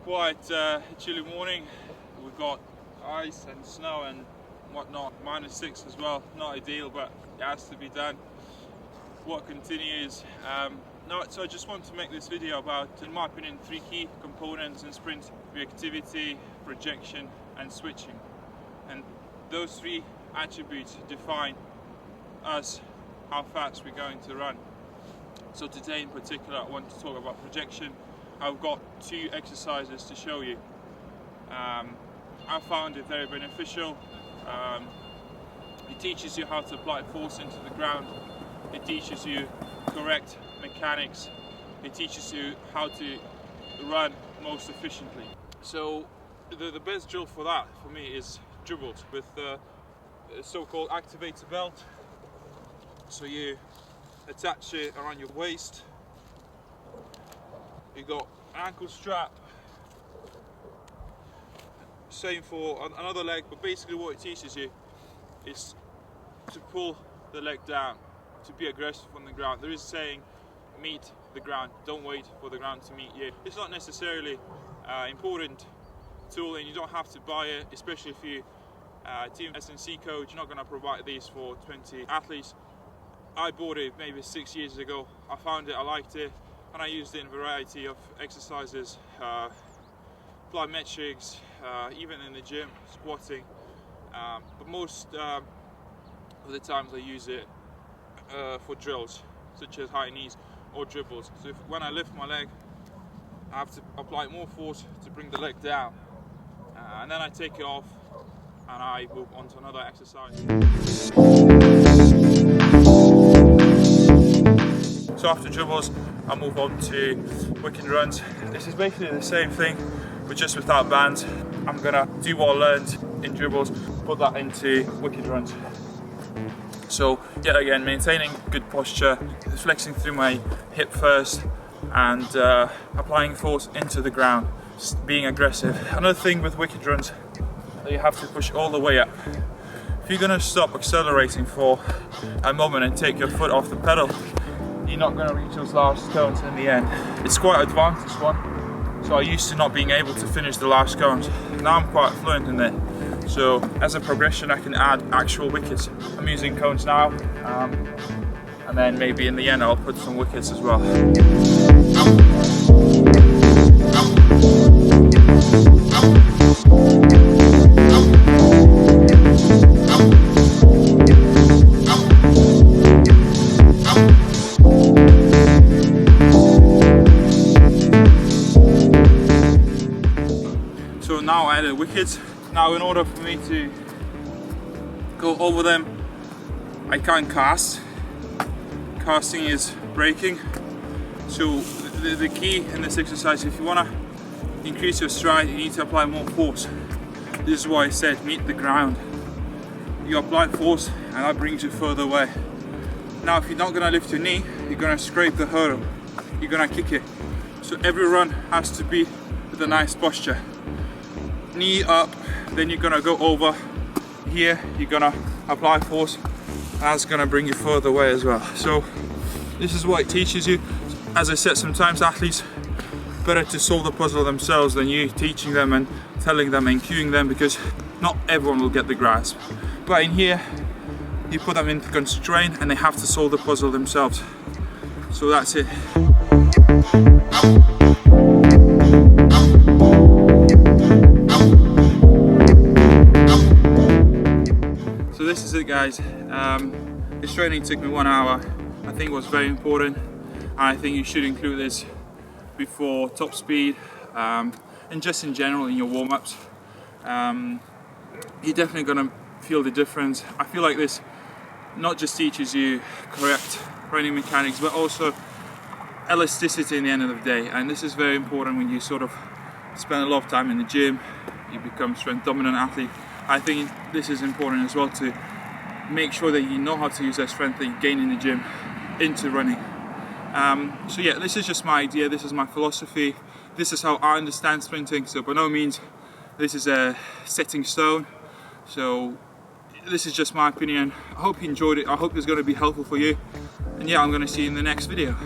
Quite a chilly morning. We've got ice and snow and whatnot, -6 as well. Not ideal, but it has to be done. Work continues. So I just want to make this video about, in my opinion, 3 key components in sprint: reactivity, projection and switching. And those 3 attributes define us, how fast we're going to run. So today in particular I want to talk about projection. I've got 2 exercises to show you. I found it very beneficial. It teaches you how to apply force into the ground. It teaches you correct mechanics. It teaches you how to run most efficiently. So the best drill for that for me is dribbles with the so-called activator belt. So you attach it around your waist. You got ankle strap, same for another leg, but basically what it teaches you is to pull the leg down, to be aggressive on the ground. There is a saying, meet the ground, don't wait for the ground to meet you. It's not necessarily important tool, and you don't have to buy it, especially if you team S&C coach. You're not going to provide these for 20 athletes. I bought it maybe 6 years ago. I found it, I liked it, and I used it in a variety of exercises, plyometrics, even in the gym, squatting. But most of the times I use it for drills, such as high knees or dribbles. So when I lift my leg, I have to apply more force to bring the leg down, and then I take it off and I move on to another exercise. So after dribbles, I move on to wicket runs. This is basically the same thing, but just without bands. I'm gonna do what I learned in dribbles, put that into wicket runs. So yet again, maintaining good posture, flexing through my hip first, and applying force into the ground, just being aggressive. Another thing with wicket runs, you have to push all the way up. If you're gonna stop accelerating for a moment and take your foot off the pedal, you're not going to reach those last cones in the end. It's quite advanced, this one. So I used to not being able to finish the last cones. Now I'm quite fluent in it. So as a progression, I can add actual wickets. I'm using cones now, and then maybe in the end I'll put some wickets as well. So now I added wickets. Now in order for me to go over them, I can't cast. Casting is braking. So the key in this exercise, if you want to increase your stride, you need to apply more force. This is why I said meet the ground. You apply force and that brings you further away. Now if you're not going to lift your knee, you're going to scrape the hurdle. You're going to kick it. So every run has to be with a nice posture. Knee up, then you're gonna go over here, you're gonna apply force, that's gonna bring you further away as well. So this is what it teaches you. As I said, sometimes athletes better to solve the puzzle themselves than you teaching them and telling them and cueing them, because not everyone will get the grasp. But in here, you put them into constraint and they have to solve the puzzle themselves. So that's it. So this is it, guys. This training took me 1 hour. I think it was very important, and I think you should include this before top speed, and just in general in your warm-ups. You're definitely gonna feel the difference. I feel like this not just teaches you correct running mechanics, but also elasticity in the end of the day, and this is very important when you sort of spend a lot of time in the gym, you become strength dominant athlete. I think this is important as well, to make sure that you know how to use that strength that you gain in the gym into running. So yeah, this is just my idea, this is my philosophy, this is how I understand sprinting. So by no means this is a setting stone, so this is just my opinion. I hope you enjoyed it, I hope it's going to be helpful for you, and yeah, I'm going to see you in the next video.